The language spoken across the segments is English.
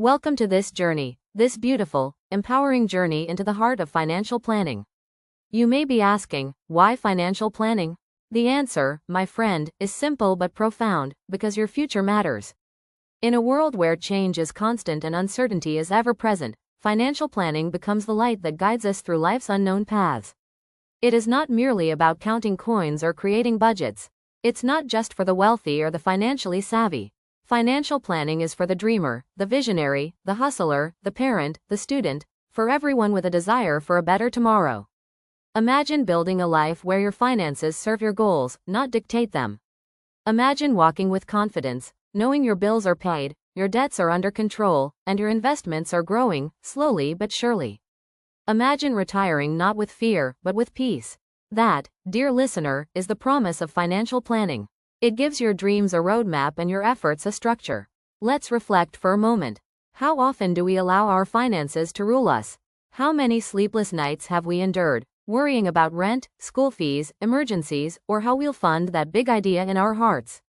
Welcome to this journey, this beautiful, empowering journey into the heart of financial planning. You may be asking, why financial planning? The answer, my friend, is simple but profound, because your future matters. In a world where change is constant and uncertainty is ever present, financial planning becomes the light that guides us through life's unknown paths. It is not merely about counting coins or creating budgets. It's not just for the wealthy or the financially savvy. Financial planning is for the dreamer, the visionary, the hustler, the parent, the student, for everyone with a desire for a better tomorrow. Imagine building a life where your finances serve your goals, not dictate them. Imagine walking with confidence, knowing your bills are paid, your debts are under control, and your investments are growing, slowly but surely. Imagine retiring not with fear, but with peace. That, dear listener, is the promise of financial planning. It gives your dreams a roadmap and your efforts a structure. Let's reflect for a moment. How often do we allow our finances to rule us? How many sleepless nights have we endured, worrying about rent, school fees, emergencies, or how we'll fund that big idea in our hearts?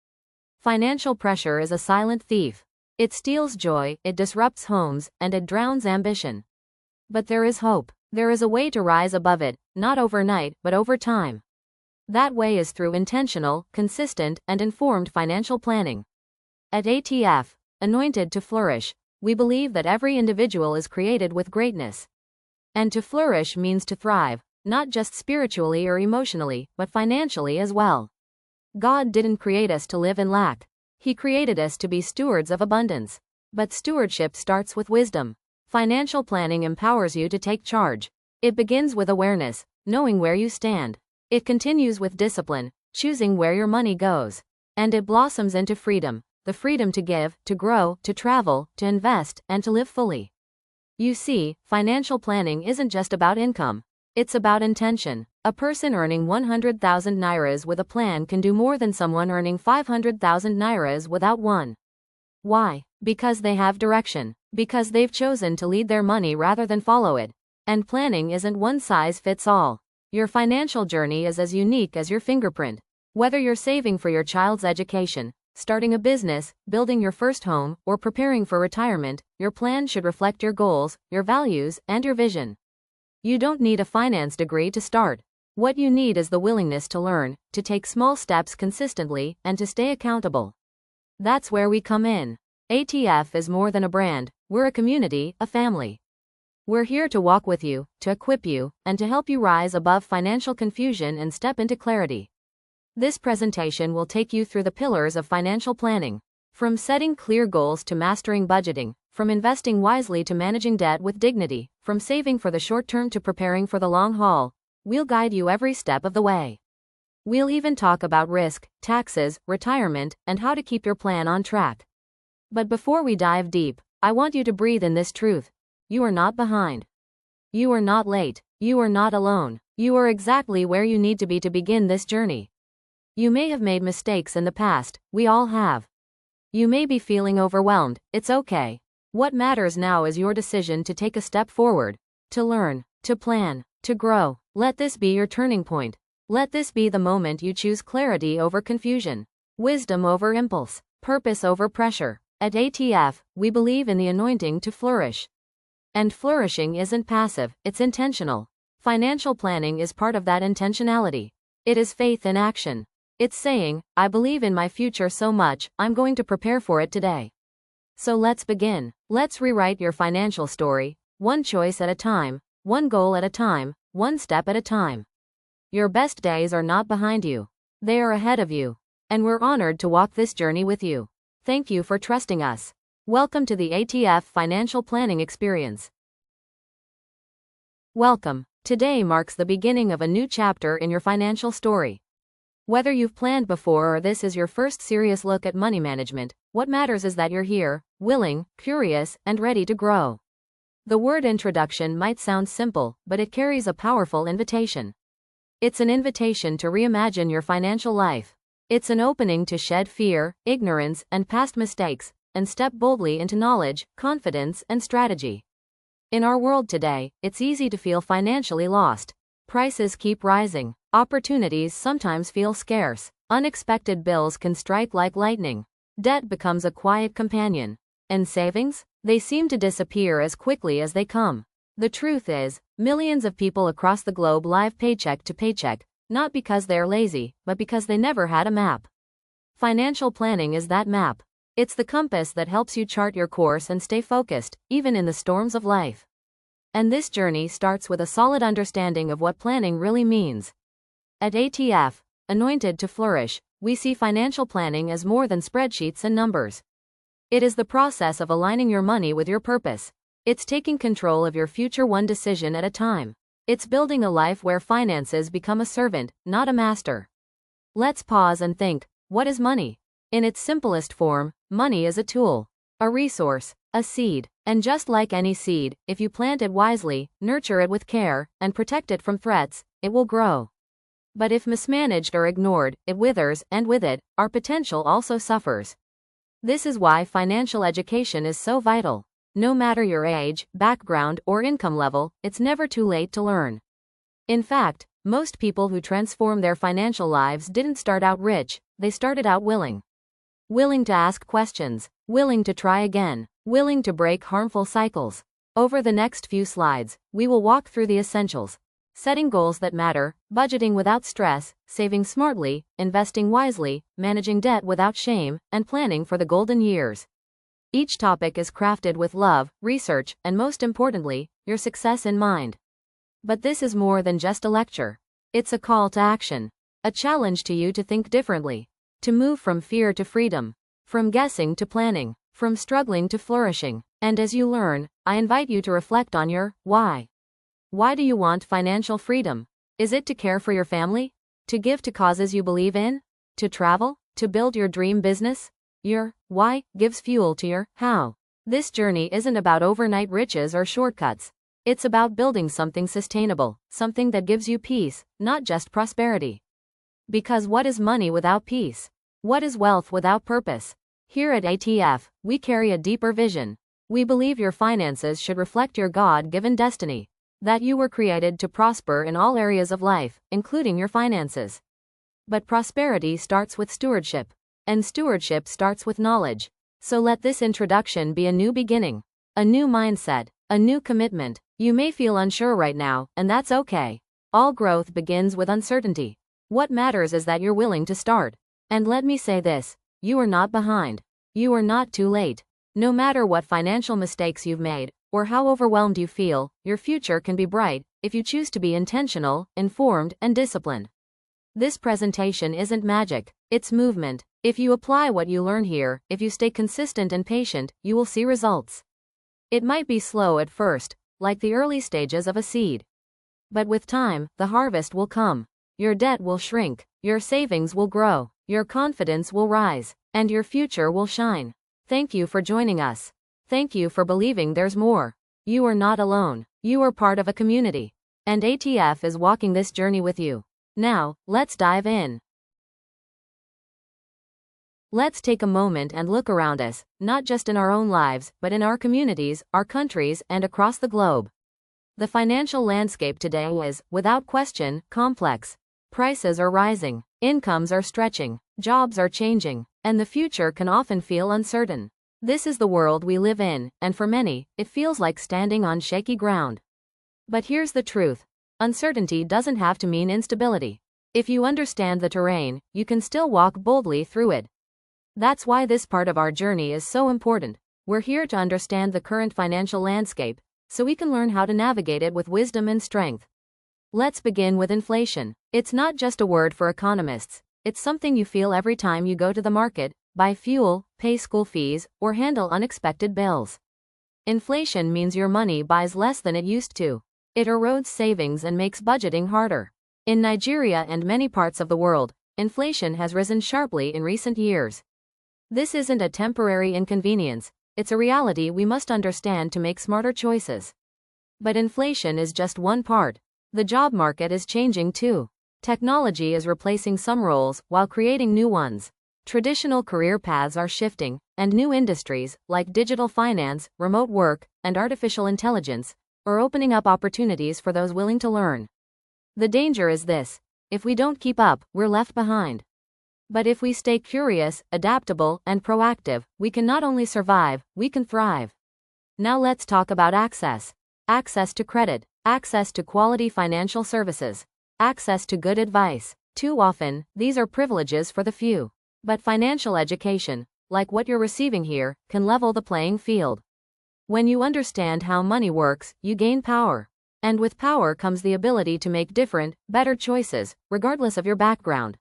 Financial pressure is a silent thief. It steals joy, it disrupts homes, and it drowns ambition. But there is hope. There is a way to rise above it, not overnight, but over time. That way is through intentional, consistent, and informed financial planning. At ATF, Anointed to Flourish, we believe that every individual is created with greatness. And to flourish means to thrive, not just spiritually or emotionally, but financially as well. God didn't create us to live in lack. He created us to be stewards of abundance. But stewardship starts with wisdom. Financial planning empowers you to take charge. It begins with awareness, knowing where you stand. It continues with discipline, choosing where your money goes. And it blossoms into freedom, the freedom to give, to grow, to travel, to invest, and to live fully. You see, financial planning isn't just about income. It's about intention. A person earning 100,000 nairas with a plan can do more than someone earning 500,000 nairas without one. Why? Because they have direction. Because they've chosen to lead their money rather than follow it. And planning isn't one size fits all. Your financial journey is as unique as your fingerprint. Whether you're saving for your child's education, starting a business, building your first home, or preparing for retirement, your plan should reflect your goals, your values, and your vision. You don't need a finance degree to start. What you need is the willingness to learn, to take small steps consistently, and to stay accountable. That's where we come in. ATF is more than a brand, we're a community, a family. We're here to walk with you, to equip you, and to help you rise above financial confusion and step into clarity. This presentation will take you through the pillars of financial planning. From setting clear goals to mastering budgeting, from investing wisely to managing debt with dignity, from saving for the short term to preparing for the long haul, we'll guide you every step of the way. We'll even talk about risk, taxes, retirement, and how to keep your plan on track. But before we dive deep, I want you to breathe in this truth. You are not behind. You are not late. You are not alone. You are exactly where you need to be to begin this journey. You may have made mistakes in the past, we all have. You may be feeling overwhelmed, it's okay. What matters now is your decision to take a step forward, to learn, to plan, to grow. Let this be your turning point. Let this be the moment you choose clarity over confusion, wisdom over impulse, purpose over pressure. At ATF, we believe in the anointing to flourish. And flourishing isn't passive, it's intentional. Financial planning is part of that intentionality. It is faith in action. It's saying, I believe in my future so much, I'm going to prepare for it today. So let's begin. Let's rewrite your financial story, one choice at a time, one goal at a time, one step at a time. Your best days are not behind you. They are ahead of you. And we're honored to walk this journey with you. Thank you for trusting us. Welcome to the ATF Financial Planning Experience. Welcome. Today marks the beginning of a new chapter in your financial story. Whether you've planned before or this is your first serious look at money management, what matters is that you're here, willing, curious, and ready to grow. The word introduction might sound simple, but it carries a powerful invitation. It's an invitation to reimagine your financial life. It's an opening to shed fear, ignorance, and past mistakes, and step boldly into knowledge, confidence, and strategy. In our world today, it's easy to feel financially lost. Prices keep rising. Opportunities sometimes feel scarce. Unexpected bills can strike like lightning. Debt becomes a quiet companion. And savings? They seem to disappear as quickly as they come. The truth is, millions of people across the globe live paycheck to paycheck, not because they're lazy, but because they never had a map. Financial planning is that map. It's the compass that helps you chart your course and stay focused, even in the storms of life. And this journey starts with a solid understanding of what planning really means. At ATF, anointed to flourish, we see financial planning as more than spreadsheets and numbers. It is the process of aligning your money with your purpose. It's taking control of your future one decision at a time. It's building a life where finances become a servant, not a master. Let's pause and think, what is money? In its simplest form, money is a tool, a resource, a seed. And just like any seed, if you plant it wisely, nurture it with care, and protect it from threats, it will grow. But if mismanaged or ignored, it withers, and with it, our potential also suffers. This is why financial education is so vital. No matter your age, background, or income level, it's never too late to learn. In fact, most people who transform their financial lives didn't start out rich, they started out willing. Willing to ask questions, willing to try again, willing to break harmful cycles. Over the next few slides, we will walk through the essentials. Setting goals that matter, budgeting without stress, saving smartly, investing wisely, managing debt without shame, and planning for the golden years. Each topic is crafted with love, research, and most importantly, your success in mind. But this is more than just a lecture. It's a call to action. A challenge to you to think differently. To move from fear to freedom. From guessing to planning. From struggling to flourishing. And as you learn, I invite you to reflect on your why. Why do you want financial freedom? Is it to care for your family? To give to causes you believe in? To travel? To build your dream business? Your why gives fuel to your how. This journey isn't about overnight riches or shortcuts. It's about building something sustainable, something that gives you peace, not just prosperity. Because what is money without peace? What is wealth without purpose? Here at ATF, we carry a deeper vision. We believe your finances should reflect your God-given destiny. That you were created to prosper in all areas of life, including your finances. But prosperity starts with stewardship. And stewardship starts with knowledge. So let this introduction be a new beginning. A new mindset. A new commitment. You may feel unsure right now, and that's okay. All growth begins with uncertainty. What matters is that you're willing to start. And let me say this, you are not behind. You are not too late. No matter what financial mistakes you've made, or how overwhelmed you feel, your future can be bright, if you choose to be intentional, informed, and disciplined. This presentation isn't magic, it's movement. If you apply what you learn here, if you stay consistent and patient, you will see results. It might be slow at first, like the early stages of a seed. But with time, the harvest will come. Your debt will shrink, your savings will grow, your confidence will rise, and your future will shine. Thank you for joining us. Thank you for believing there's more. You are not alone. You are part of a community. And ATF is walking this journey with you. Now, let's dive in. Let's take a moment and look around us, not just in our own lives, but in our communities, our countries, and across the globe. The financial landscape today is, without question, complex. Prices are rising, incomes are stretching, jobs are changing, and the future can often feel uncertain. This is the world we live in, and for many, it feels like standing on shaky ground. But here's the truth. Uncertainty doesn't have to mean instability. If you understand the terrain, you can still walk boldly through it. That's why this part of our journey is so important. We're here to understand the current financial landscape, so we can learn how to navigate it with wisdom and strength. Let's begin with inflation. It's not just a word for economists. It's something you feel every time you go to the market, buy fuel, pay school fees, or handle unexpected bills. Inflation means your money buys less than it used to. It erodes savings and makes budgeting harder. In Nigeria and many parts of the world, inflation has risen sharply in recent years. This isn't a temporary inconvenience, it's a reality we must understand to make smarter choices. But inflation is just one part. The job market is changing too. Technology is replacing some roles while creating new ones. Traditional career paths are shifting, and new industries, like digital finance, remote work, and artificial intelligence, are opening up opportunities for those willing to learn. The danger is this: if we don't keep up, we're left behind. But if we stay curious, adaptable, and proactive, we can not only survive, we can thrive. Now let's talk about access. Access to credit, access to quality financial services, access to good advice. Too often, these are privileges for the few. But financial education, like what you're receiving here, can level the playing field. When you understand how money works, you gain power. And with power comes the ability to make different, better choices, regardless of your background.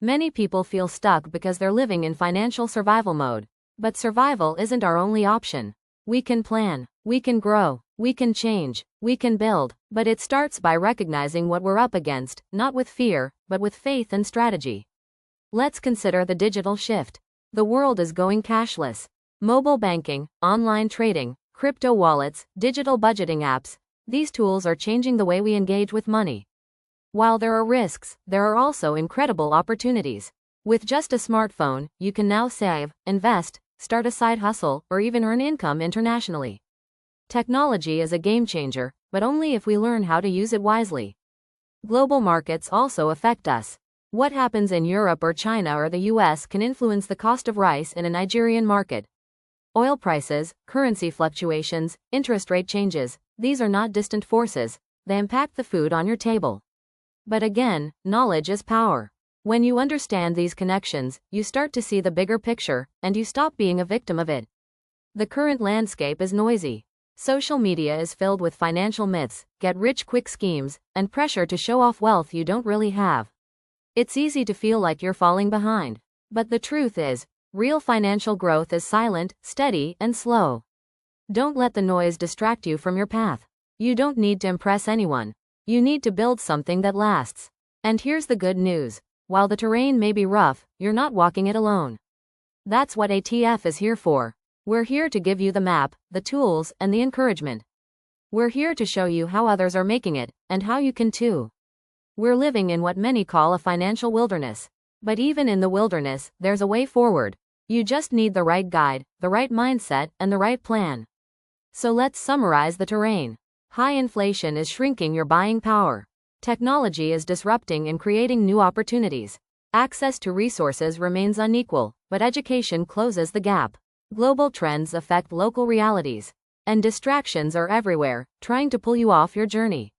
Many people feel stuck because they're living in financial survival mode. But survival isn't our only option. We can plan, we can grow, we can change, we can build, but it starts by recognizing what we're up against, not with fear, but with faith and strategy. Let's consider the digital shift. The world is going cashless. Mobile banking, online trading, crypto wallets, digital budgeting apps, these tools are changing the way we engage with money. While there are risks, there are also incredible opportunities. With just a smartphone, you can now save, invest, start a side hustle, or even earn income internationally. Technology is a game changer, but only if we learn how to use it wisely. Global markets also affect us. What happens in Europe or China or the US can influence the cost of rice in a Nigerian market. Oil prices, currency fluctuations, interest rate changes, these are not distant forces, they impact the food on your table. But again, knowledge is power. When you understand these connections, you start to see the bigger picture, and you stop being a victim of it. The current landscape is noisy. Social media is filled with financial myths, get-rich-quick schemes, and pressure to show off wealth you don't really have. It's easy to feel like you're falling behind. But the truth is, real financial growth is silent, steady, and slow. Don't let the noise distract you from your path. You don't need to impress anyone. You need to build something that lasts. And here's the good news. While the terrain may be rough, you're not walking it alone. That's what ATF is here for. We're here to give you the map, the tools, and the encouragement. We're here to show you how others are making it, and how you can too. We're living in what many call a financial wilderness. But even in the wilderness, there's a way forward. You just need the right guide, the right mindset, and the right plan. So let's summarize the terrain. High inflation is shrinking your buying power. Technology is disrupting and creating new opportunities. Access to resources remains unequal, but education closes the gap. Global trends affect local realities. And distractions are everywhere, trying to pull you off your journey.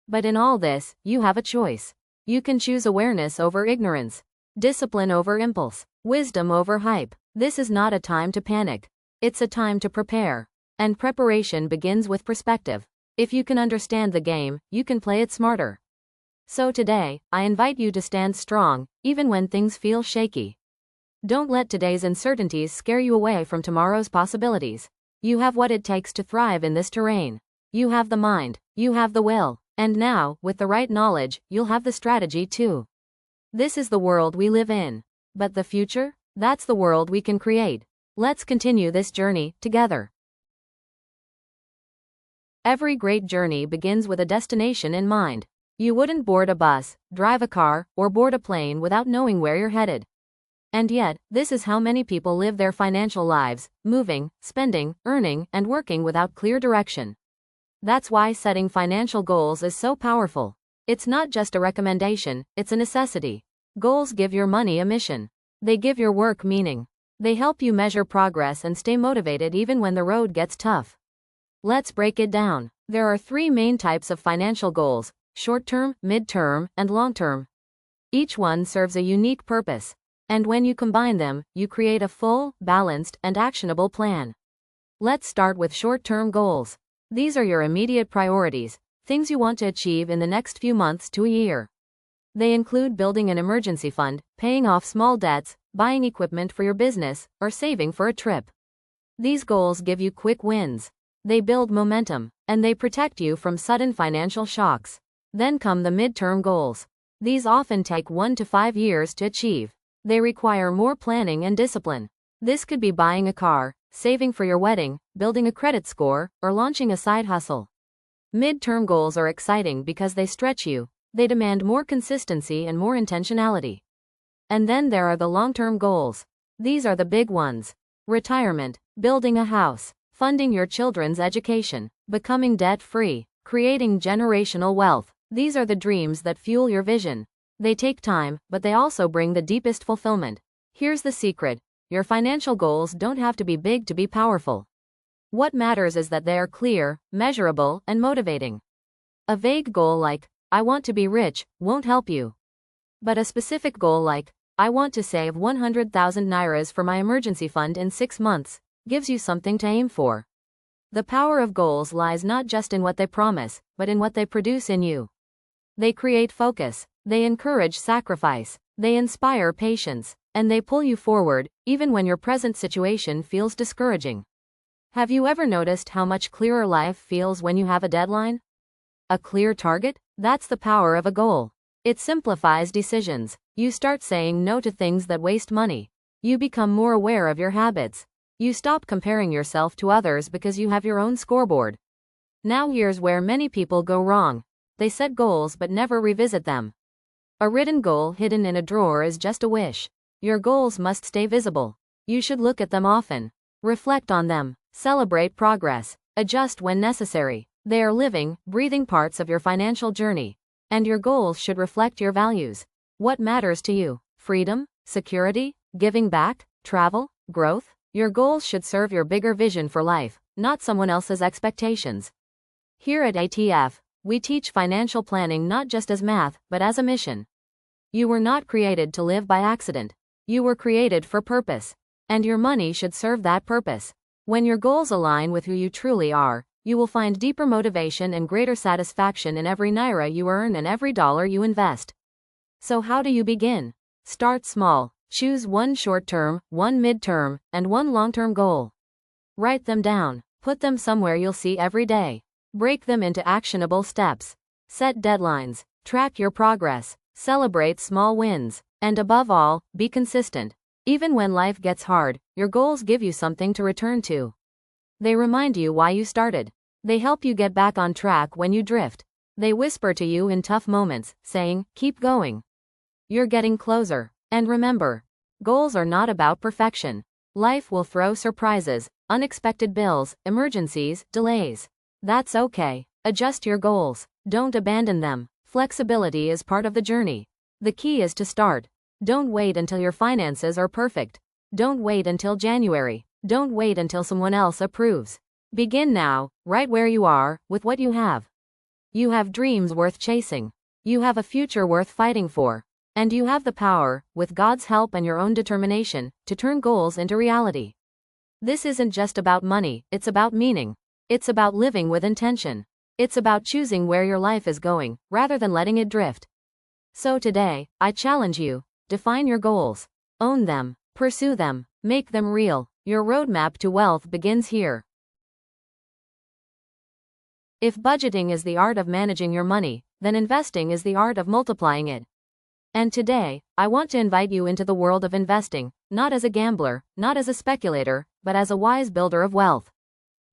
But in all this, you have a choice. You can choose awareness over ignorance, discipline over impulse, wisdom over hype. This is not a time to panic. It's a time to prepare. And preparation begins with perspective. If you can understand the game, you can play it smarter. So today, I invite you to stand strong, even when things feel shaky. Don't let today's uncertainties scare you away from tomorrow's possibilities. You have what it takes to thrive in this terrain. You have the mind, you have the will, and now, with the right knowledge, you'll have the strategy too. This is the world we live in. But the future? That's the world we can create. Let's continue this journey, together. Every great journey begins with a destination in mind. You wouldn't board a bus, drive a car, or board a plane without knowing where you're headed. And yet, this is how many people live their financial lives, moving, spending, earning, and working without clear direction. That's why setting financial goals is so powerful. It's not just a recommendation, it's a necessity. Goals give your money a mission. They give your work meaning. They help you measure progress and stay motivated even when the road gets tough. Let's break it down. There are 3 main types of financial goals: short-term, mid-term, and long-term. Each one serves a unique purpose. And when you combine them, you create a full, balanced, and actionable plan. Let's start with short-term goals. These are your immediate priorities, things you want to achieve in the next few months to a year. They include building an emergency fund, paying off small debts, buying equipment for your business, or saving for a trip. These goals give you quick wins. They build momentum, and they protect you from sudden financial shocks. Then come the midterm goals. These often take 1 to 5 years to achieve. They require more planning and discipline. This could be buying a car, saving for your wedding, building a credit score, or launching a side hustle. Midterm goals are exciting because they stretch you. They demand more consistency and more intentionality. And then there are the long-term goals. These are the big ones. Retirement, building a house, funding your children's education, becoming debt-free, creating generational wealth. These are the dreams that fuel your vision. They take time, but they also bring the deepest fulfillment. Here's the secret. Your financial goals don't have to be big to be powerful. What matters is that they are clear, measurable, and motivating. A vague goal like, I want to be rich, won't help you. But a specific goal like, I want to save 100,000 nairas for my emergency fund in 6 months, gives you something to aim for. The power of goals lies not just in what they promise, but in what they produce in you. They create focus, they encourage sacrifice, they inspire patience, and they pull you forward, even when your present situation feels discouraging. Have you ever noticed how much clearer life feels when you have a deadline? A clear target? That's the power of a goal. It simplifies decisions. You start saying no to things that waste money. You become more aware of your habits. You stop comparing yourself to others because you have your own scoreboard. Now here's where many people go wrong. They set goals but never revisit them. A written goal hidden in a drawer is just a wish. Your goals must stay visible. You should look at them often. Reflect on them. Celebrate progress. Adjust when necessary. They are living, breathing parts of your financial journey. And your goals should reflect your values. What matters to you? Freedom? Security? Giving back? Travel? Growth? Your goals should serve your bigger vision for life, not someone else's expectations. Here at ATF, we teach financial planning not just as math, but as a mission. You were not created to live by accident. You were created for purpose. And your money should serve that purpose. When your goals align with who you truly are, you will find deeper motivation and greater satisfaction in every naira you earn and every dollar you invest. So how do you begin? Start small. Choose one short-term, one mid-term, and one long-term goal. Write them down. Put them somewhere you'll see every day. Break them into actionable steps. Set deadlines. Track your progress. Celebrate small wins. And above all, be consistent. Even when life gets hard, your goals give you something to return to. They remind you why you started. They help you get back on track when you drift. They whisper to you in tough moments, saying, keep going. You're getting closer. And remember, goals are not about perfection. Life will throw surprises, unexpected bills, emergencies, delays. That's okay. Adjust your goals. Don't abandon them. Flexibility is part of the journey. The key is to start. Don't wait until your finances are perfect. Don't wait until January. Don't wait until someone else approves. Begin now, right where you are, with what you have. You have dreams worth chasing. You have a future worth fighting for. And you have the power, with God's help and your own determination, to turn goals into reality. This isn't just about money, it's about meaning. It's about living with intention. It's about choosing where your life is going, rather than letting it drift. So today, I challenge you, define your goals. Own them. Pursue them. Make them real. Your roadmap to wealth begins here. If budgeting is the art of managing your money, then investing is the art of multiplying it. And today, I want to invite you into the world of investing, not as a gambler, not as a speculator, but as a wise builder of wealth.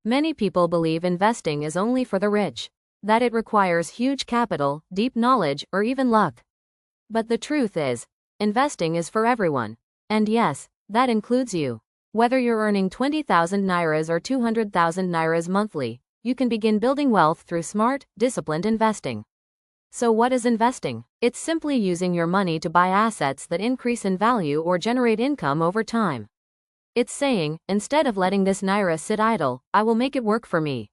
Many people believe investing is only for the rich, that it requires huge capital, deep knowledge, or even luck. But the truth is, investing is for everyone. And yes, that includes you. Whether you're earning 20,000 nairas or 200,000 nairas monthly, you can begin building wealth through smart, disciplined investing. So what is investing? It's simply using your money to buy assets that increase in value or generate income over time. It's saying, instead of letting this naira sit idle, I will make it work for me.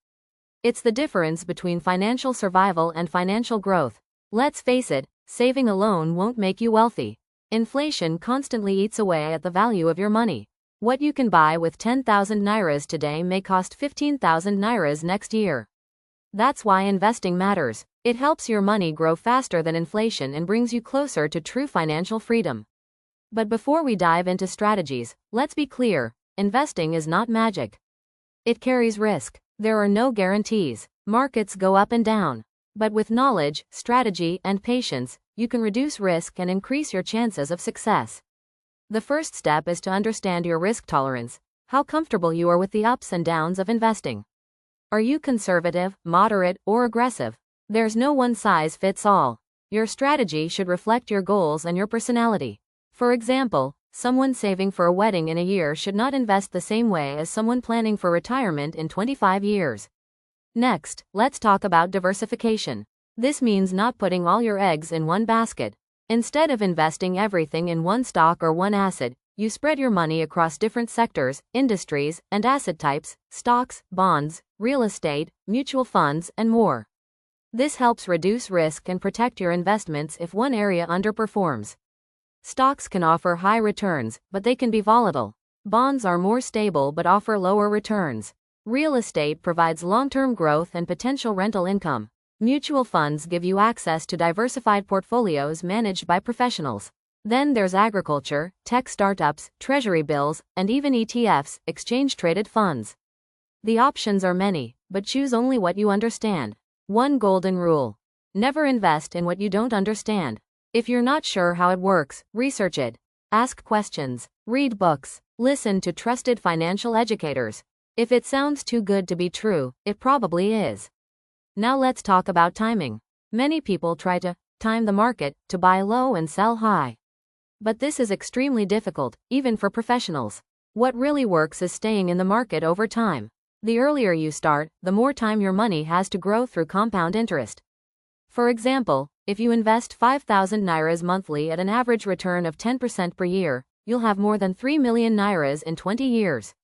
It's the difference between financial survival and financial growth. Let's face it, saving alone won't make you wealthy. Inflation constantly eats away at the value of your money. What you can buy with 10,000 nairas today may cost 15,000 nairas next year. That's why investing matters. It helps your money grow faster than inflation and brings you closer to true financial freedom. But before we dive into strategies, let's be clear, investing is not magic. It carries risk. There are no guarantees. Markets go up and down. But with knowledge, strategy, and patience, you can reduce risk and increase your chances of success. The first step is to understand your risk tolerance, how comfortable you are with the ups and downs of investing. Are you conservative, moderate, or aggressive? There's no one size fits all. Your strategy should reflect your goals and your personality. For example, someone saving for a wedding in a year should not invest the same way as someone planning for retirement in 25 years. Next, let's talk about diversification. This means not putting all your eggs in one basket. Instead of investing everything in one stock or one asset, you spread your money across different sectors, industries, and asset types: stocks, bonds, real estate, mutual funds, and more. This helps reduce risk and protect your investments if one area underperforms. Stocks can offer high returns, but they can be volatile. Bonds are more stable but offer lower returns. Real estate provides long-term growth and potential rental income. Mutual funds give you access to diversified portfolios managed by professionals. Then there's agriculture, tech startups, treasury bills, and even ETFs, exchange-traded funds. The options are many, but choose only what you understand. One golden rule: never invest in what you don't understand. If you're not sure how it works, research it. Ask questions. Read books. Listen to trusted financial educators. If it sounds too good to be true, it probably is. Now let's talk about timing. Many people try to time the market to buy low and sell high. But this is extremely difficult, even for professionals. What really works is staying in the market over time. The earlier you start, the more time your money has to grow through compound interest. For example, if you invest 5,000 nairas monthly at an average return of 10% per year, you'll have more than 3 million nairas in 20 years.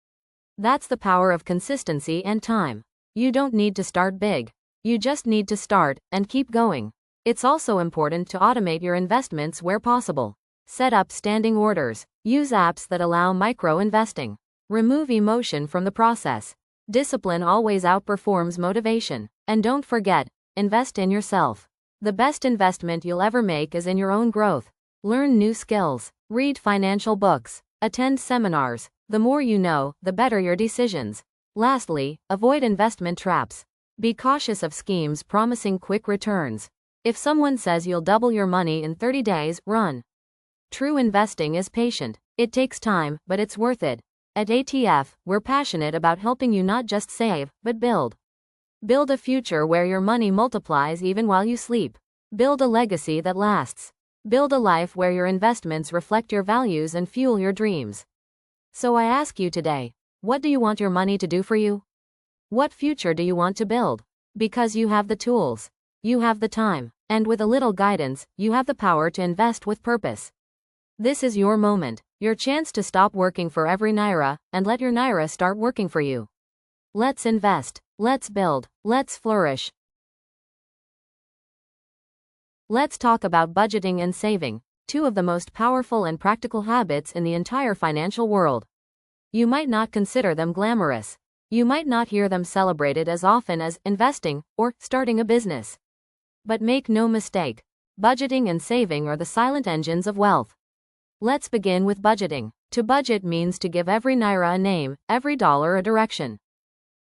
That's the power of consistency and time. You don't need to start big. You just need to start and keep going. It's also important to automate your investments where possible. Set up standing orders. Use apps that allow micro-investing. Remove emotion from the process. Discipline always outperforms motivation. And don't forget, invest in yourself. The best investment you'll ever make is in your own growth. Learn new skills. Read financial books. Attend seminars. The more you know, the better your decisions. Lastly, avoid investment traps. Be cautious of schemes promising quick returns. If someone says you'll double your money in 30 days, run. True investing is patient. It takes time, but it's worth it. At ATF, we're passionate about helping you not just save, but build. Build a future where your money multiplies even while you sleep. Build a legacy that lasts. Build a life where your investments reflect your values and fuel your dreams. So I ask you today, what do you want your money to do for you? What future do you want to build? Because you have the tools. You have the time. And with a little guidance, you have the power to invest with purpose. This is your moment, your chance to stop working for every naira, and let your naira start working for you. Let's invest. Let's build. Let's flourish. Let's talk about budgeting and saving, two of the most powerful and practical habits in the entire financial world. You might not consider them glamorous. You might not hear them celebrated as often as investing or starting a business. But make no mistake, budgeting and saving are the silent engines of wealth. Let's begin with budgeting. To budget means to give every naira a name, every dollar a direction.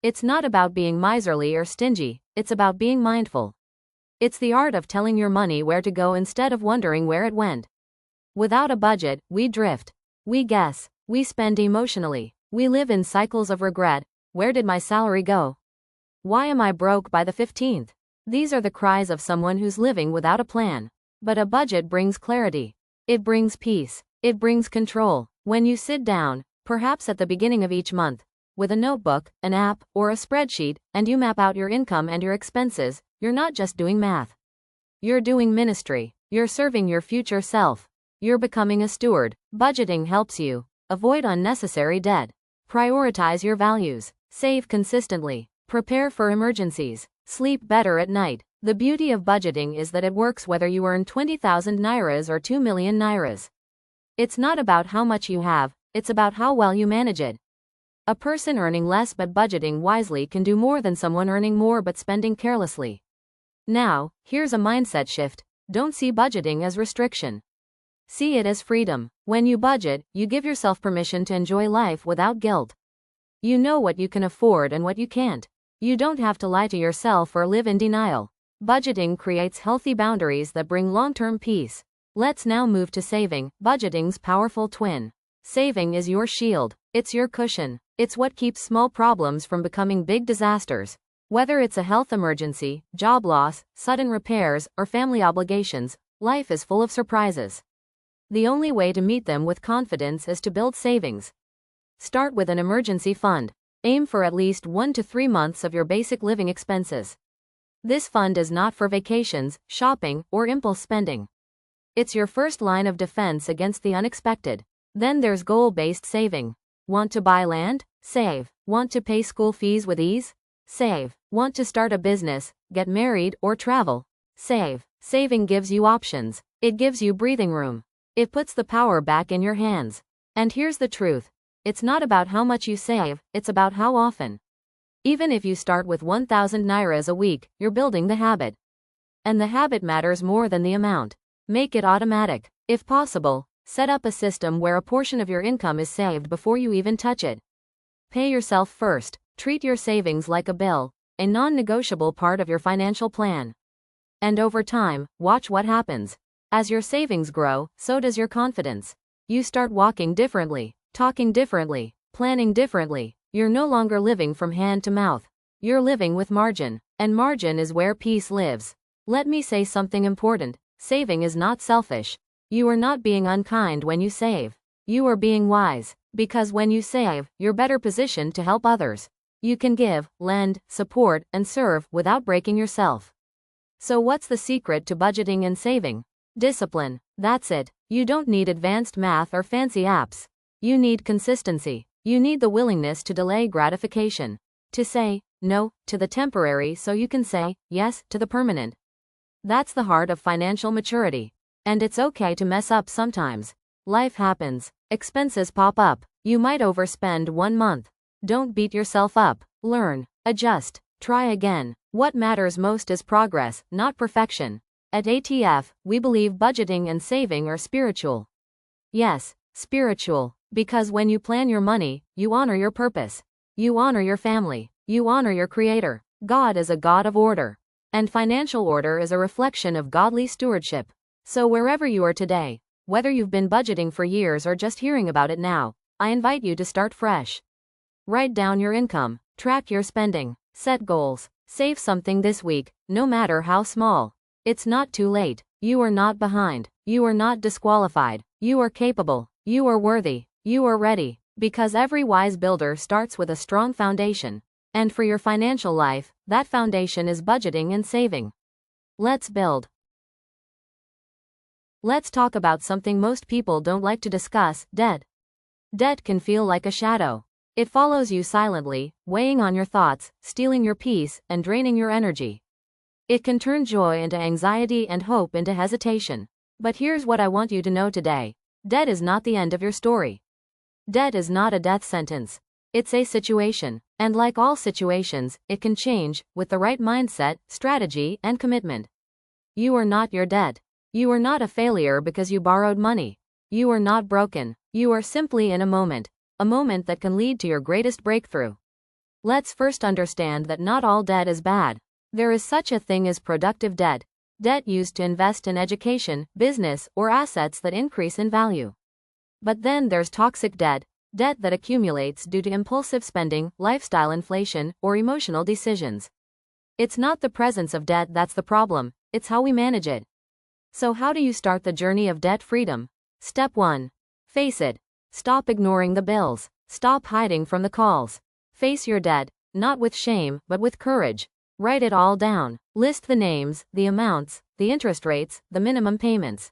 It's not about being miserly or stingy, it's about being mindful. It's the art of telling your money where to go instead of wondering where it went. Without a budget, we drift. We guess. We spend emotionally. We live in cycles of regret. Where did my salary go? Why am I broke by the 15th? These are the cries of someone who's living without a plan. But a budget brings clarity. It brings peace. It brings control. When you sit down, perhaps at the beginning of each month, with a notebook, an app, or a spreadsheet, and you map out your income and your expenses, you're not just doing math. You're doing ministry. You're serving your future self. You're becoming a steward. Budgeting helps you avoid unnecessary debt. Prioritize your values. Save consistently. Prepare for emergencies. Sleep better at night. The beauty of budgeting is that it works whether you earn 20,000 nairas or 2 million nairas. It's not about how much you have, it's about how well you manage it. A person earning less but budgeting wisely can do more than someone earning more but spending carelessly. Now, here's a mindset shift. Don't see budgeting as restriction. See it as freedom. When you budget, you give yourself permission to enjoy life without guilt. You know what you can afford and what you can't. You don't have to lie to yourself or live in denial. Budgeting creates healthy boundaries that bring long-term peace. Let's now move to saving, budgeting's powerful twin. Saving is your shield. It's your cushion. It's what keeps small problems from becoming big disasters. Whether it's a health emergency, job loss, sudden repairs, or family obligations, life is full of surprises. The only way to meet them with confidence is to build savings. Start with an emergency fund. Aim for at least 1 to 3 months of your basic living expenses. This fund is not for vacations, shopping, or impulse spending. It's your first line of defense against the unexpected. Then there's goal-based saving. Want to buy land? Save. Want to pay school fees with ease? Save. Want to start a business, get married, or travel? Save. Saving gives you options. It gives you breathing room. It puts the power back in your hands. And here's the truth. It's not about how much you save, it's about how often. Even if you start with 1,000 nairas a week, you're building the habit. And the habit matters more than the amount. Make it automatic. If possible, set up a system where a portion of your income is saved before you even touch it. Pay yourself first. Treat your savings like a bill, a non-negotiable part of your financial plan. And over time, watch what happens. As your savings grow, so does your confidence. You start walking differently, talking differently, planning differently. You're no longer living from hand to mouth. You're living with margin, and margin is where peace lives. Let me say something important. Saving is not selfish. You are not being unkind when you save. You are being wise, because when you save, you're better positioned to help others. You can give, lend, support, and serve without breaking yourself. So what's the secret to budgeting and saving? Discipline. That's it. You don't need advanced math or fancy apps. You need consistency. You need the willingness to delay gratification. To say no to the temporary so you can say yes to the permanent. That's the heart of financial maturity. And it's okay to mess up sometimes. Life happens. Expenses pop up. You might overspend 1 month. Don't beat yourself up. Learn. Adjust. Try again. What matters most is progress, not perfection. At ATF, we believe budgeting and saving are spiritual. Yes, spiritual. Because when you plan your money, you honor your purpose. You honor your family. You honor your Creator. God is a God of order. And financial order is a reflection of godly stewardship. So wherever you are today, whether you've been budgeting for years or just hearing about it now, I invite you to start fresh. Write down your income, track your spending, set goals, save something this week, no matter how small. It's not too late. You are not behind. You are not disqualified. You are capable. You are worthy. You are ready. Because every wise builder starts with a strong foundation. And for your financial life, that foundation is budgeting and saving. Let's build. Let's talk about something most people don't like to discuss: debt. Debt can feel like a shadow. It follows you silently, weighing on your thoughts, stealing your peace, and draining your energy. It can turn joy into anxiety and hope into hesitation. But here's what I want you to know today. Debt is not the end of your story. Debt is not a death sentence. It's a situation. And like all situations, it can change, with the right mindset, strategy, and commitment. You are not your debt. You are not a failure because you borrowed money. You are not broken. You are simply in a moment that can lead to your greatest breakthrough. Let's first understand that not all debt is bad. There is such a thing as productive debt, debt used to invest in education, business, or assets that increase in value. But then there's toxic debt, debt that accumulates due to impulsive spending, lifestyle inflation, or emotional decisions. It's not the presence of debt that's the problem, it's how we manage it. So how do you start the journey of debt freedom? Step 1. Face it. Stop ignoring the bills. Stop hiding from the calls. Face your debt, not with shame, but with courage. Write it all down. List the names, the amounts, the interest rates, the minimum payments.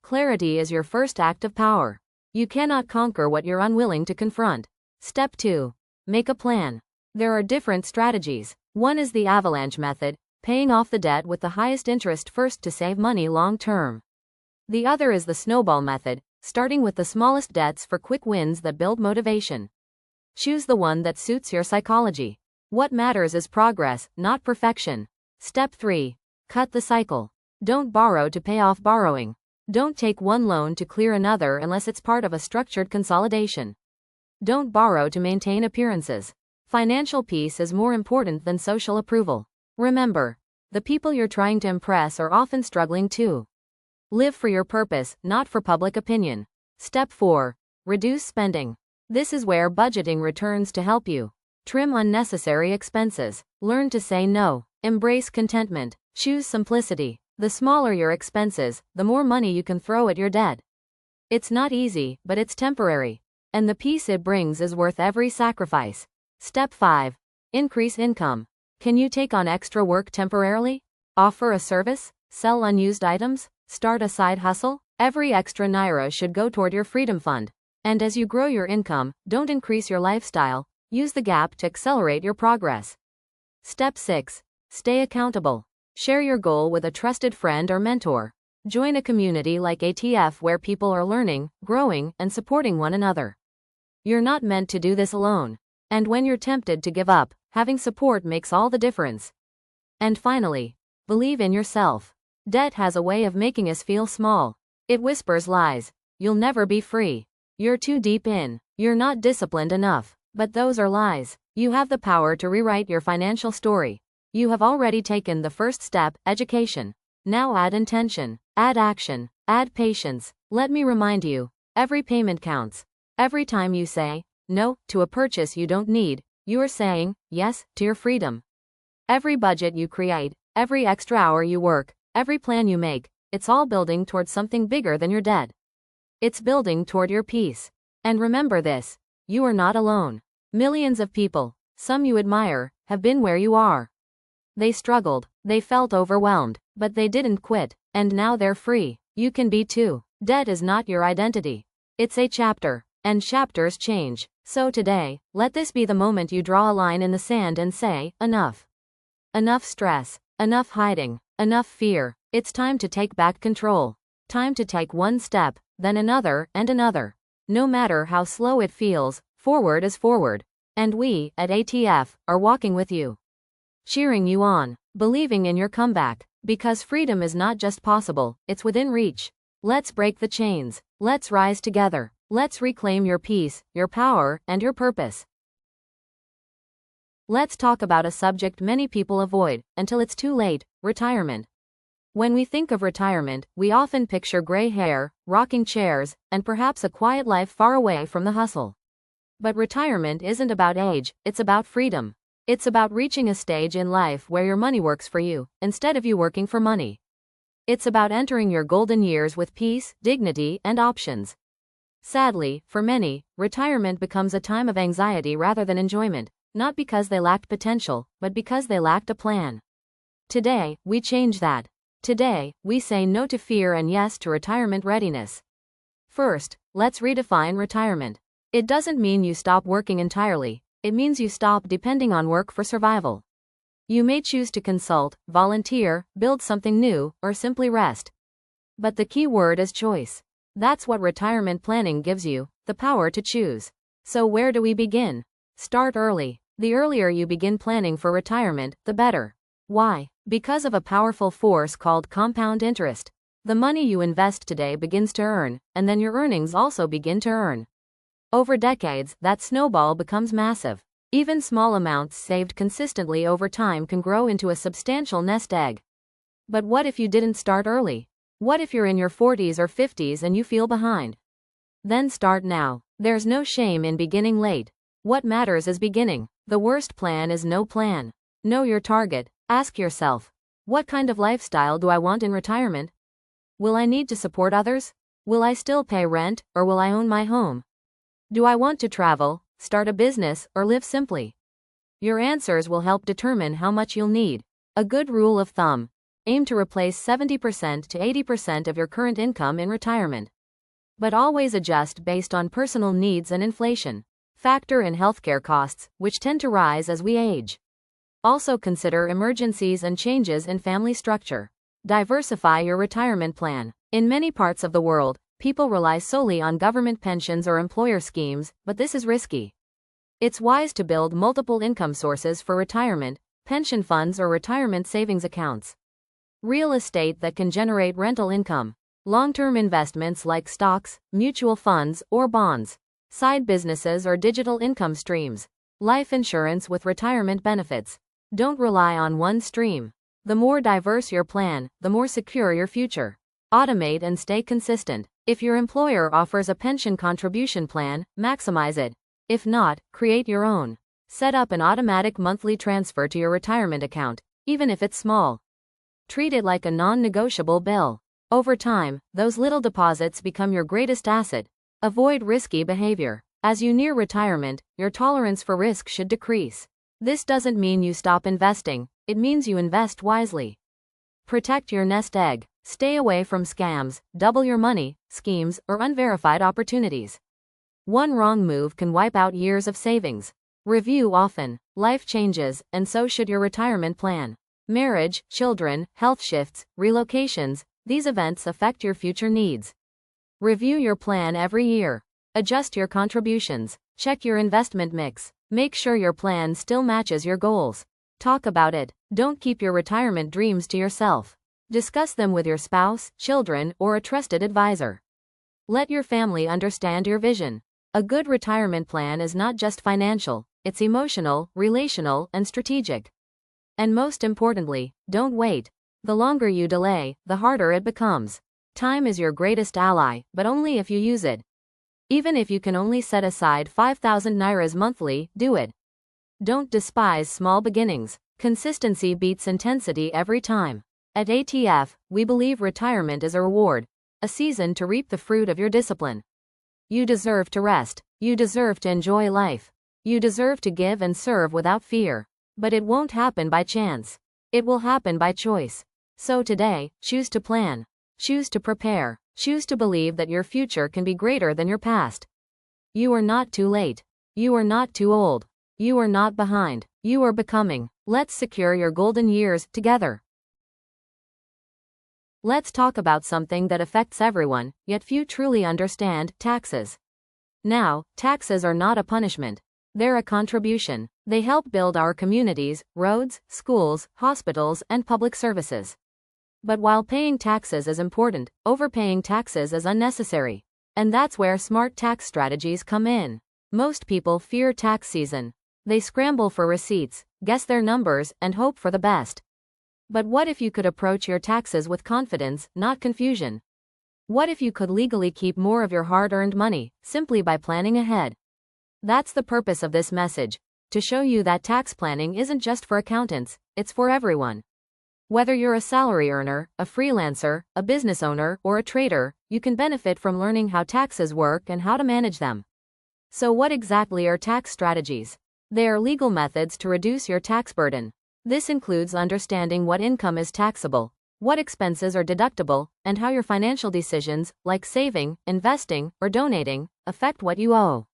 Clarity is your first act of power. You cannot conquer what you're unwilling to confront. Step 2. Make a plan. There are different strategies. One is the avalanche method, paying off the debt with the highest interest first to save money long term. The other is the snowball method, starting with the smallest debts for quick wins that build motivation. Choose the one that suits your psychology. What matters is progress, not perfection. Step 3. Cut the cycle. Don't borrow to pay off borrowing. Don't take one loan to clear another unless it's part of a structured consolidation. Don't borrow to maintain appearances. Financial peace is more important than social approval. Remember, the people you're trying to impress are often struggling too. Live for your purpose, not for public opinion. Step 4. Reduce spending. This is where budgeting returns to help you. Trim unnecessary expenses. Learn to say no. Embrace contentment. Choose simplicity. The smaller your expenses, the more money you can throw at your debt. It's not easy, but it's temporary. And the peace it brings is worth every sacrifice. Step 5. Increase income. Can you take on extra work temporarily? Offer a service? Sell unused items? Start a side hustle? Every extra naira should go toward your freedom fund. And as you grow your income, don't increase your lifestyle, use the gap to accelerate your progress. Step 6. Stay accountable. Share your goal with a trusted friend or mentor. Join a community like ATF where people are learning, growing, and supporting one another. You're not meant to do this alone. And when you're tempted to give up, having support makes all the difference. And finally, believe in yourself. Debt has a way of making us feel small. It whispers lies. You'll never be free. You're too deep in. You're not disciplined enough. But those are lies. You have the power to rewrite your financial story. You have already taken the first step, education. Now add intention, add action, add patience. Let me remind you, every payment counts. Every time you say no to a purchase you don't need, you are saying yes to your freedom. Every budget you create, every extra hour you work, every plan you make, it's all building toward something bigger than your debt. It's building toward your peace. And remember this, you are not alone. Millions of people, some you admire, have been where you are. They struggled, they felt overwhelmed, but they didn't quit, and now they're free. You can be too. Debt is not your identity. It's a chapter, and chapters change. So today, let this be the moment you draw a line in the sand and say, enough. Enough stress, enough hiding, enough fear. It's time to take back control. Time to take one step, then another, and another. No matter how slow it feels, forward is forward. And we, at ATF, are walking with you. Cheering you on, believing in your comeback, because freedom is not just possible, it's within reach. Let's break the chains. Let's rise together. Let's reclaim your peace, your power, and your purpose. Let's talk about a subject many people avoid until it's too late, retirement. When we think of retirement, we often picture gray hair, rocking chairs, and perhaps a quiet life far away from the hustle. But retirement isn't about age, it's about freedom. It's about reaching a stage in life where your money works for you, instead of you working for money. It's about entering your golden years with peace, dignity, and options. Sadly, for many, retirement becomes a time of anxiety rather than enjoyment, not because they lacked potential, but because they lacked a plan. Today, we change that. Today, we say no to fear and yes to retirement readiness. First, let's redefine retirement. It doesn't mean you stop working entirely. It means you stop depending on work for survival. You may choose to consult, volunteer, build something new, or simply rest. But the key word is choice. That's what retirement planning gives you, the power to choose. So where do we begin? Start early. The earlier you begin planning for retirement, the better. Why? Because of a powerful force called compound interest. The money you invest today begins to earn, and then your earnings also begin to earn. Over decades, that snowball becomes massive. Even small amounts saved consistently over time can grow into a substantial nest egg. But what if you didn't start early? What if you're in your 40s or 50s and you feel behind? Then start now. There's no shame in beginning late. What matters is beginning. The worst plan is no plan. Know your target. Ask yourself, what kind of lifestyle do I want in retirement? Will I need to support others? Will I still pay rent, or will I own my home? Do I want to travel, start a business, or live simply? Your answers will help determine how much you'll need. A good rule of thumb: aim to replace 70% to 80% of your current income in retirement. But always adjust based on personal needs and inflation. Factor in healthcare costs, which tend to rise as we age. Also consider emergencies and changes in family structure. Diversify your retirement plan. In many parts of the world, people rely solely on government pensions or employer schemes, but this is risky. It's wise to build multiple income sources for retirement, pension funds or retirement savings accounts. Real estate that can generate rental income. Long-term investments like stocks, mutual funds, or bonds. Side businesses or digital income streams. Life insurance with retirement benefits. Don't rely on one stream. The more diverse your plan, the more secure your future. Automate and stay consistent. If your employer offers a pension contribution plan, maximize it. If not, create your own. Set up an automatic monthly transfer to your retirement account, even if it's small. Treat it like a non-negotiable bill. Over time, those little deposits become your greatest asset. Avoid risky behavior. As you near retirement, your tolerance for risk should decrease. This doesn't mean you stop investing, it means you invest wisely. Protect your nest egg. Stay away from scams, double your money, schemes, or unverified opportunities. One wrong move can wipe out years of savings. Review often. Life changes, and so should your retirement plan. Marriage, children, health shifts, relocations, these events affect your future needs. Review your plan every year. Adjust your contributions. Check your investment mix. Make sure your plan still matches your goals. Talk about it. Don't keep your retirement dreams to yourself. Discuss them with your spouse, children, or a trusted advisor. Let your family understand your vision. A good retirement plan is not just financial, it's emotional, relational, and strategic. And most importantly, don't wait. The longer you delay, the harder it becomes. Time is your greatest ally, but only if you use it. Even if you can only set aside 5,000 nairas monthly, do it. Don't despise small beginnings. Consistency beats intensity every time. At ATF, we believe retirement is a reward, a season to reap the fruit of your discipline. You deserve to rest. You deserve to enjoy life. You deserve to give and serve without fear. But it won't happen by chance. It will happen by choice. So today, choose to plan. Choose to prepare. Choose to believe that your future can be greater than your past. You are not too late. You are not too old. You are not behind. You are becoming. Let's secure your golden years together. Let's talk about something that affects everyone, yet few truly understand: taxes. Now, taxes are not a punishment. They're a contribution. They help build our communities, roads, schools, hospitals, and public services. But while paying taxes is important, overpaying taxes is unnecessary. And that's where smart tax strategies come in. Most people fear tax season. They scramble for receipts, guess their numbers, and hope for the best. But what if you could approach your taxes with confidence, not confusion? What if you could legally keep more of your hard-earned money, simply by planning ahead? That's the purpose of this message, to show you that tax planning isn't just for accountants, it's for everyone. Whether you're a salary earner, a freelancer, a business owner, or a trader, you can benefit from learning how taxes work and how to manage them. So what exactly are tax strategies? They are legal methods to reduce your tax burden. This includes understanding what income is taxable, what expenses are deductible, and how your financial decisions, like saving, investing, or donating, affect what you owe.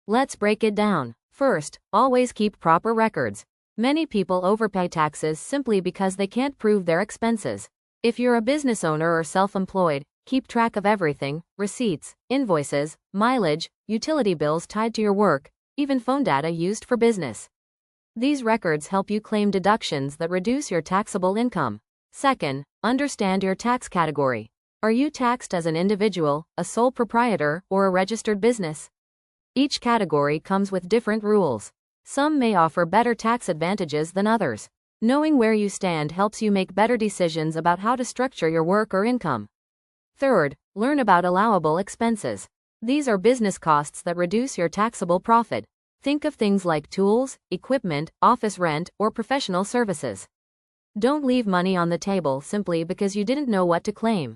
Let's break it down. First, always keep proper records. Many people overpay taxes simply because they can't prove their expenses. If you're a business owner or self-employed, keep track of everything: receipts, invoices, mileage, utility bills tied to your work, even phone data used for business. These records help you claim deductions that reduce your taxable income. Second, understand your tax category. Are you taxed as an individual, a sole proprietor, or a registered business? Each category comes with different rules. Some may offer better tax advantages than others. Knowing where you stand helps you make better decisions about how to structure your work or income. Third, learn about allowable expenses. These are business costs that reduce your taxable profit. Think of things like tools, equipment, office rent, or professional services. Don't leave money on the table simply because you didn't know what to claim.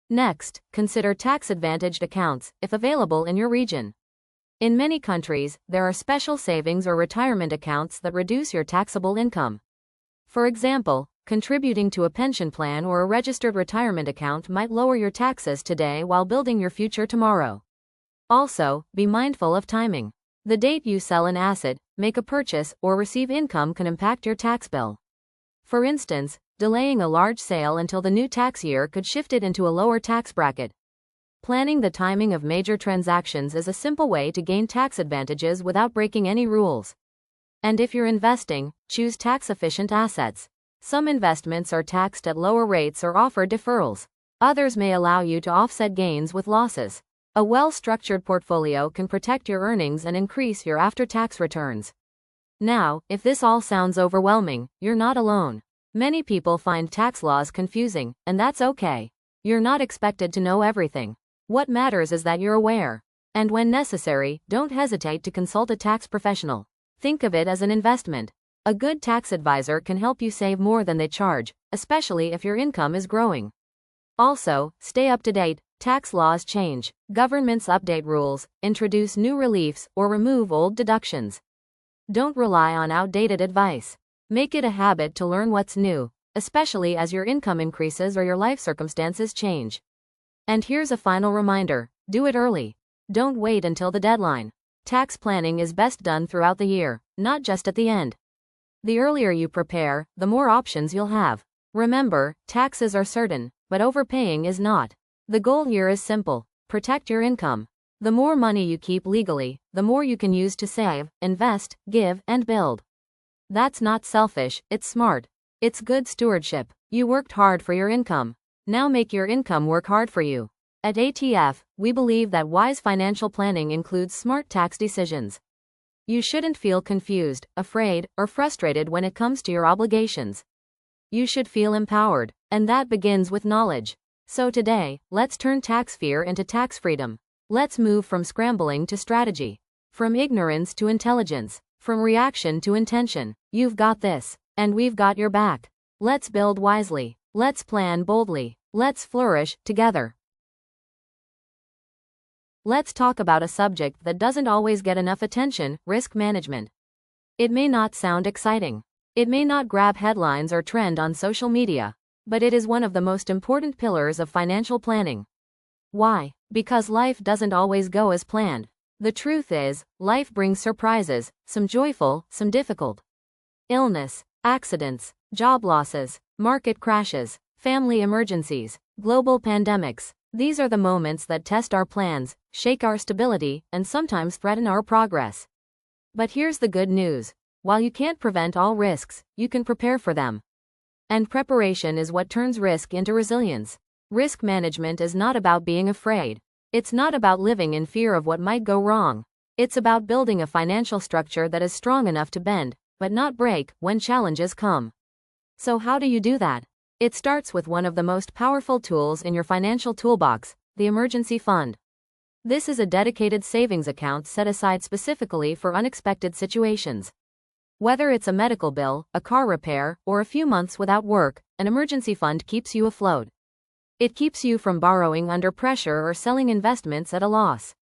Next, consider tax-advantaged accounts, if available in your region. In many countries, there are special savings or retirement accounts that reduce your taxable income. For example, contributing to a pension plan or a registered retirement account might lower your taxes today while building your future tomorrow. Also, be mindful of timing. The date you sell an asset, make a purchase, or receive income can impact your tax bill. For instance, delaying a large sale until the new tax year could shift it into a lower tax bracket. Planning the timing of major transactions is a simple way to gain tax advantages without breaking any rules. And if you're investing, choose tax-efficient assets. Some investments are taxed at lower rates or offer deferrals. Others may allow you to offset gains with losses. A well-structured portfolio can protect your earnings and increase your after-tax returns. Now, if this all sounds overwhelming, you're not alone. Many people find tax laws confusing, and that's okay. You're not expected to know everything. What matters is that you're aware. And when necessary, don't hesitate to consult a tax professional. Think of it as an investment. A good tax advisor can help you save more than they charge, especially if your income is growing. Also, stay up to date. Tax laws change. Governments update rules, introduce new reliefs, or remove old deductions. Don't rely on outdated advice. Make it a habit to learn what's new. especially as your income increases or your life circumstances change. And here's a final reminder: do it early. Don't wait until the deadline. Tax planning is best done throughout the year, not just at the end. The earlier you prepare, the more options you'll have. Remember, taxes are certain, but overpaying is not. The goal here is simple: protect your income. The more money you keep legally, the more you can use to save, invest, give, and build. That's not selfish, it's smart. It's good stewardship. You worked hard for your income. Now make your income work hard for you. At ATF, we believe that wise financial planning includes smart tax decisions. You shouldn't feel confused, afraid, or frustrated when it comes to your obligations. You should feel empowered, and that begins with knowledge. So today, let's turn tax fear into tax freedom. Let's move from scrambling to strategy, from ignorance to intelligence, from reaction to intention. You've got this, and we've got your back. Let's build wisely. Let's plan boldly. Let's flourish together. Let's talk about a subject that doesn't always get enough attention: risk management. It may not sound exciting. It may not grab headlines or trend on social media, but it is one of the most important pillars of financial planning. Why? Because life doesn't always go as planned. The truth is, life brings surprises, some joyful, some difficult. Illness, accidents, job losses, market crashes, family emergencies, global pandemics. These are the moments that test our plans, shake our stability, and sometimes threaten our progress. But here's the good news: while you can't prevent all risks, you can prepare for them. And preparation is what turns risk into resilience. Risk management is not about being afraid. It's not about living in fear of what might go wrong. It's about building a financial structure that is strong enough to bend, but not break, when challenges come. So how do you do that? It starts with one of the most powerful tools in your financial toolbox: the emergency fund. This is a dedicated savings account set aside specifically for unexpected situations. Whether it's a medical bill, a car repair, or a few months without work, an emergency fund keeps you afloat. It keeps you from borrowing under pressure or selling investments at a loss.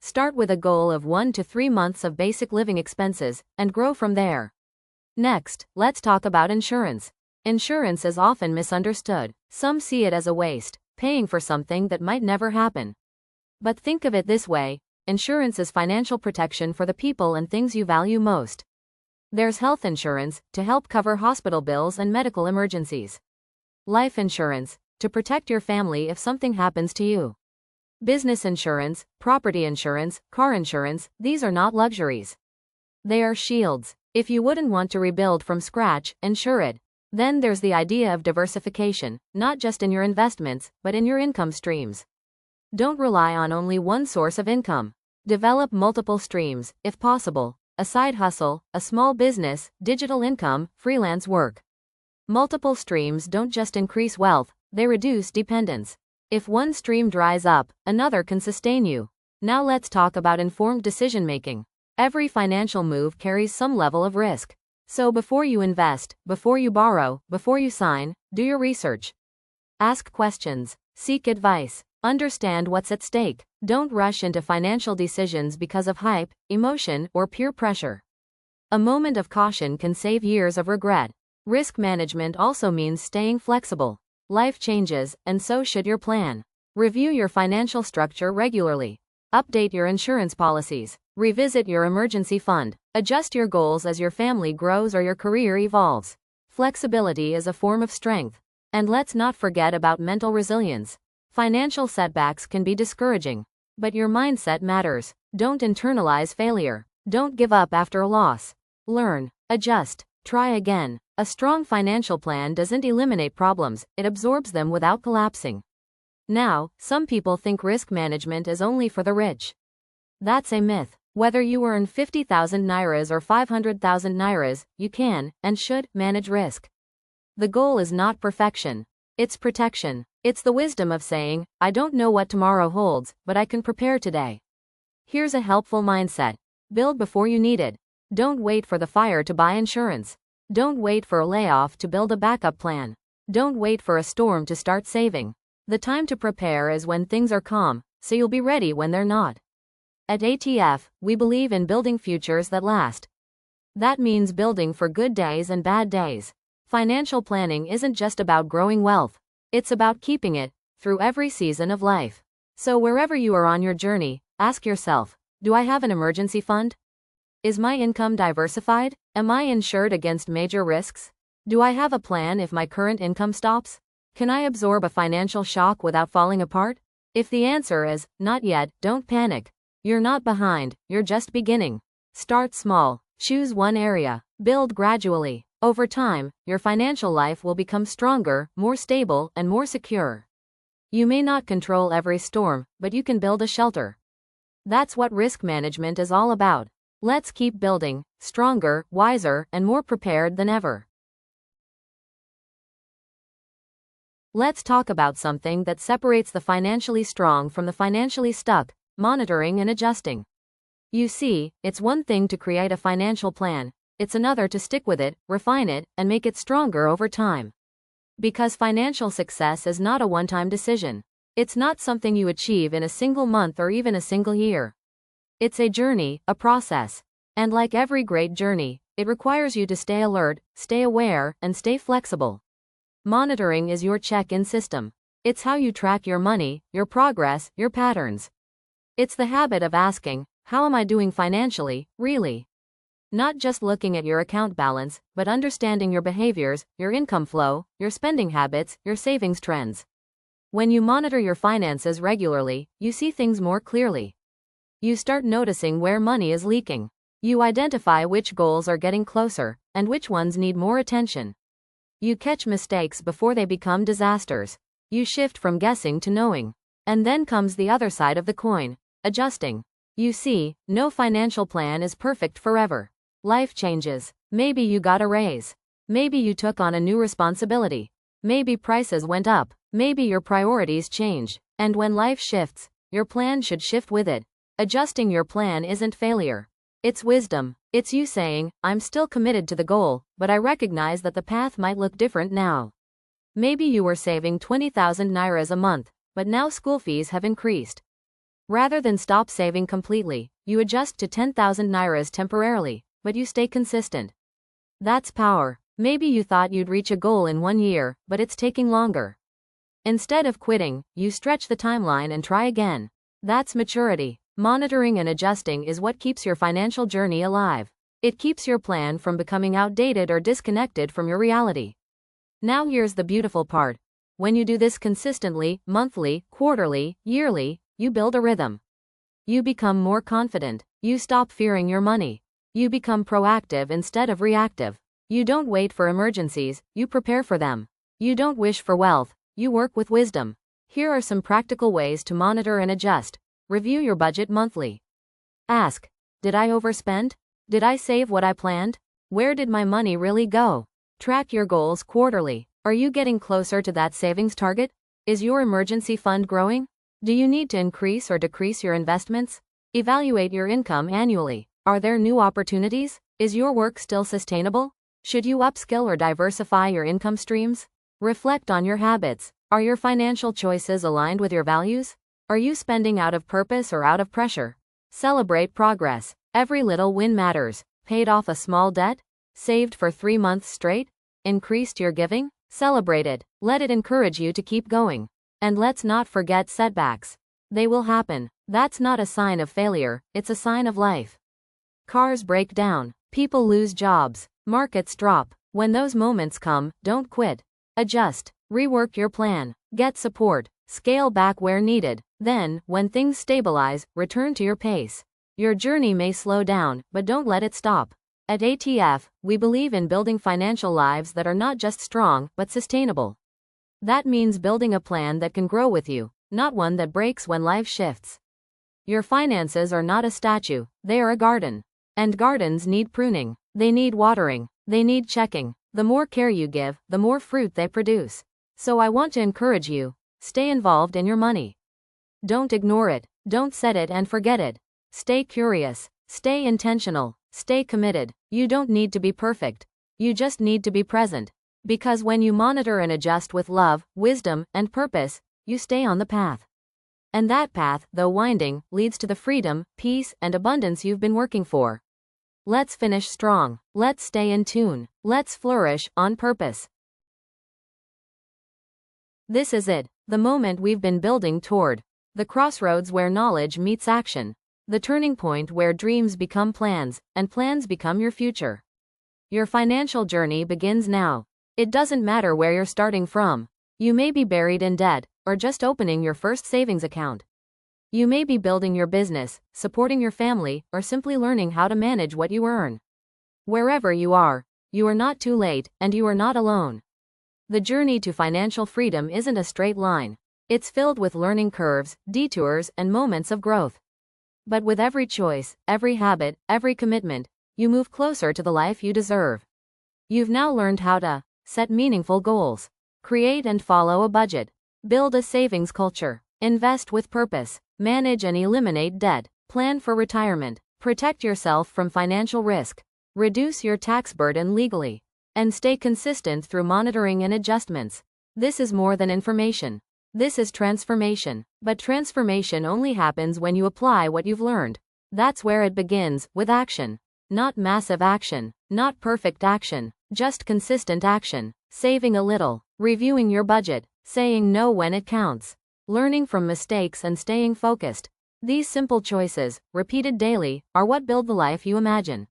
Start with a goal of 1 to 3 months of basic living expenses, and grow from there. Next, let's talk about insurance. Insurance is often misunderstood. Some see it as a waste, paying for something that might never happen. But think of it this way: insurance is financial protection for the people and things you value most. There's health insurance, to help cover hospital bills and medical emergencies. Life insurance, to protect your family if something happens to you. Business insurance, property insurance, car insurance, these are not luxuries. They are shields. If you wouldn't want to rebuild from scratch, insure it. Then there's the idea of diversification, not just in your investments, but in your income streams. Don't rely on only one source of income. Develop multiple streams, if possible: a side hustle, a small business, digital income, freelance work. Multiple streams don't just increase wealth, they reduce dependence. If one stream dries up, another can sustain you. Now let's talk about informed decision making. Every financial move carries some level of risk. So before you invest, before you borrow, before you sign, do your research. Ask questions. Seek advice. Understand what's at stake. Don't rush into financial decisions because of hype, emotion, or peer pressure. A moment of caution can save years of regret. Risk management also means staying flexible. Life changes, and so should your plan. Review your financial structure regularly. Update your insurance policies. Revisit your emergency fund. Adjust your goals as your family grows or your career evolves. Flexibility is a form of strength. And let's not forget about mental resilience. Financial setbacks can be discouraging, but your mindset matters. Don't internalize failure. Don't give up after a loss. Learn, adjust, try again. A strong financial plan doesn't eliminate problems, it absorbs them without collapsing. Now, some people think risk management is only for the rich. That's a myth. Whether you earn 50,000 nairas or 500,000 nairas, you can, and should, manage risk. The goal is not perfection. It's protection. It's the wisdom of saying, I don't know what tomorrow holds, but I can prepare today. Here's a helpful mindset. Build before you need it. Don't wait for the fire to buy insurance. Don't wait for a layoff to build a backup plan. Don't wait for a storm to start saving. The time to prepare is when things are calm, so you'll be ready when they're not. At ATF, we believe in building futures that last. That means building for good days and bad days. Financial planning isn't just about growing wealth. It's about keeping it through every season of life. So wherever you are on your journey, ask yourself, do I have an emergency fund? Is my income diversified? Am I insured against major risks? Do I have a plan if my current income stops? Can I absorb a financial shock without falling apart? If the answer is, not yet, don't panic. You're not behind, you're just beginning. Start small, choose one area, build gradually. Over time, your financial life will become stronger, more stable, and more secure. You may not control every storm, but you can build a shelter. That's what risk management is all about. Let's keep building, stronger, wiser, and more prepared than ever. Let's talk about something that separates the financially strong from the financially stuck: monitoring and adjusting. You see, it's one thing to create a financial plan, it's another to stick with it, refine it, and make it stronger over time. Because financial success is not a one-time decision. It's not something you achieve in a single month or even a single year. It's a journey, a process. And like every great journey, it requires you to stay alert, stay aware, and stay flexible. Monitoring is your check-in system. It's how you track your money, your progress, your patterns. It's the habit of asking, how am I doing financially, really? Not just looking at your account balance, but understanding your behaviors, your income flow, your spending habits, your savings trends. When you monitor your finances regularly, you see things more clearly. You start noticing where money is leaking. You identify which goals are getting closer, and which ones need more attention. You catch mistakes before they become disasters. You shift from guessing to knowing. And then comes the other side of the coin: adjusting. You see, no financial plan is perfect forever. Life changes. Maybe you got a raise. Maybe you took on a new responsibility. Maybe prices went up. Maybe your priorities changed. And when life shifts, your plan should shift with it. Adjusting your plan isn't failure. It's wisdom. It's you saying, I'm still committed to the goal, but I recognize that the path might look different now. Maybe you were saving 20,000 nairas a month, but now school fees have increased. Rather than stop saving completely, you adjust to 10,000 nairas temporarily, but you stay consistent. That's power. Maybe you thought you'd reach a goal in 1 year, but it's taking longer. Instead of quitting, you stretch the timeline and try again. That's maturity. Monitoring and adjusting is what keeps your financial journey alive. It keeps your plan from becoming outdated or disconnected from your reality. Now here's the beautiful part. When you do this consistently, monthly, quarterly, yearly, you build a rhythm. You become more confident. You stop fearing your money. You become proactive instead of reactive. You don't wait for emergencies, you prepare for them. You don't wish for wealth, you work with wisdom. Here are some practical ways to monitor and adjust. Review your budget monthly. Ask, did I overspend? Did I save what I planned? Where did my money really go? Track your goals quarterly. Are you getting closer to that savings target? Is your emergency fund growing? Do you need to increase or decrease your investments? Evaluate your income annually. Are there new opportunities? Is your work still sustainable? Should you upskill or diversify your income streams? Reflect on your habits. Are your financial choices aligned with your values? Are you spending out of purpose or out of pressure? Celebrate progress. Every little win matters. Paid off a small debt? Saved for 3 months straight? Increased your giving? Celebrate it. Let it encourage you to keep going. And let's not forget setbacks. They will happen. That's not a sign of failure, it's a sign of life. Cars break down. People lose jobs. Markets drop. When those moments come, don't quit. Adjust. Rework your plan. Get support. Scale back where needed. Then, when things stabilize, return to your pace. Your journey may slow down, but don't let it stop. At ATF, we believe in building financial lives that are not just strong, but sustainable. That means building a plan that can grow with you, not one that breaks when life shifts. Your finances are not a statue, they are a garden. And gardens need pruning. They need watering. They need checking. The more care you give, the more fruit they produce. So I want to encourage you. Stay involved in your money. Don't ignore it. Don't set it and forget it. Stay curious. Stay intentional. Stay committed. You don't need to be perfect. You just need to be present. Because when you monitor and adjust with love, wisdom, and purpose, you stay on the path. And that path, though winding, leads to the freedom, peace, and abundance you've been working for. Let's finish strong. Let's stay in tune. Let's flourish on purpose. This is it, the moment we've been building toward. The crossroads where knowledge meets action. The turning point where dreams become plans, and plans become your future. Your financial journey begins now. It doesn't matter where you're starting from. You may be buried in debt, or just opening your first savings account. You may be building your business, supporting your family, or simply learning how to manage what you earn. Wherever you are not too late, and you are not alone. The journey to financial freedom isn't a straight line. It's filled with learning curves, detours, and moments of growth. But with every choice, every habit, every commitment, you move closer to the life you deserve. You've now learned how to set meaningful goals, create and follow a budget, build a savings culture, invest with purpose, manage and eliminate debt, plan for retirement, protect yourself from financial risk, reduce your tax burden legally, and stay consistent through monitoring and adjustments. This is more than information. This is transformation. But transformation only happens when you apply what you've learned. That's where it begins, with action. Not massive action, not perfect action, just consistent action. Saving a little, reviewing your budget, saying no when it counts, learning from mistakes and staying focused. These simple choices, repeated daily, are what build the life you imagine.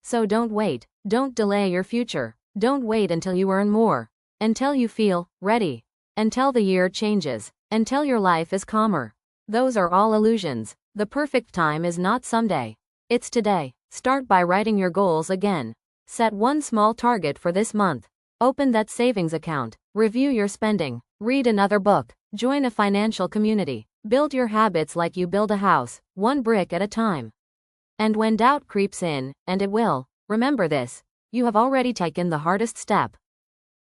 So don't wait. Don't delay your future. Don't wait until you earn more. Until you feel ready. Until the year changes. Until your life is calmer. Those are all illusions. The perfect time is not someday. It's today. Start by writing your goals again. Set one small target for this month. Open that savings account. Review your spending. Read another book. Join a financial community. Build your habits like you build a house, one brick at a time. And when doubt creeps in, and it will, remember this: you have already taken the hardest step.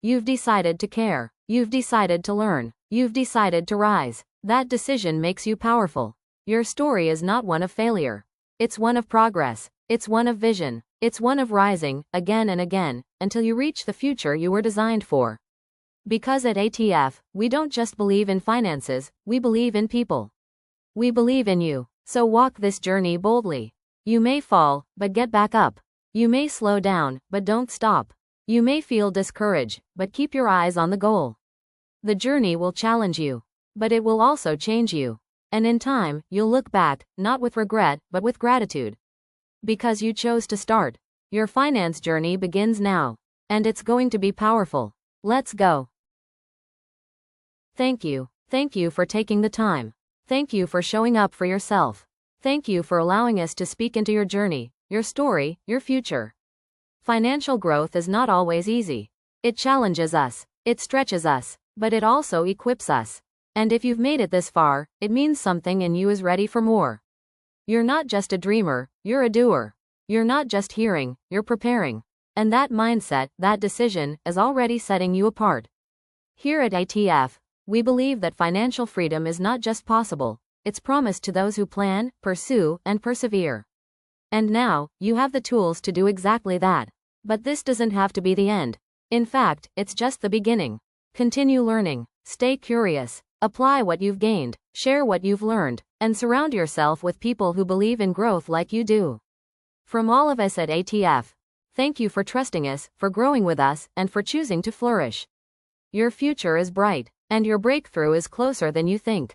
You've decided to care. You've decided to learn. You've decided to rise. That decision makes you powerful. Your story is not one of failure. It's one of progress. It's one of vision. It's one of rising, again and again, until you reach the future you were designed for. Because at ATF, we don't just believe in finances, we believe in people. We believe in you. So walk this journey boldly. You may fall, but get back up. You may slow down, but don't stop. You may feel discouraged, but keep your eyes on the goal. The journey will challenge you, but it will also change you. And in time, you'll look back, not with regret, but with gratitude. Because you chose to start. Your finance journey begins now. And it's going to be powerful. Let's go. Thank you. Thank you for taking the time. Thank you for showing up for yourself. Thank you for allowing us to speak into your journey, your story, your future. Financial growth is not always easy. It challenges us. It stretches us. But it also equips us. And if you've made it this far, it means something in you is ready for more. You're not just a dreamer, you're a doer. You're not just hearing, you're preparing. And that mindset, that decision, is already setting you apart. Here at ATF, we believe that financial freedom is not just possible, it's promised to those who plan, pursue, and persevere. And now, you have the tools to do exactly that. But this doesn't have to be the end. In fact, it's just the beginning. Continue learning, stay curious, apply what you've gained, share what you've learned, and surround yourself with people who believe in growth like you do. From all of us at ATF, thank you for trusting us, for growing with us, and for choosing to flourish. Your future is bright, and your breakthrough is closer than you think.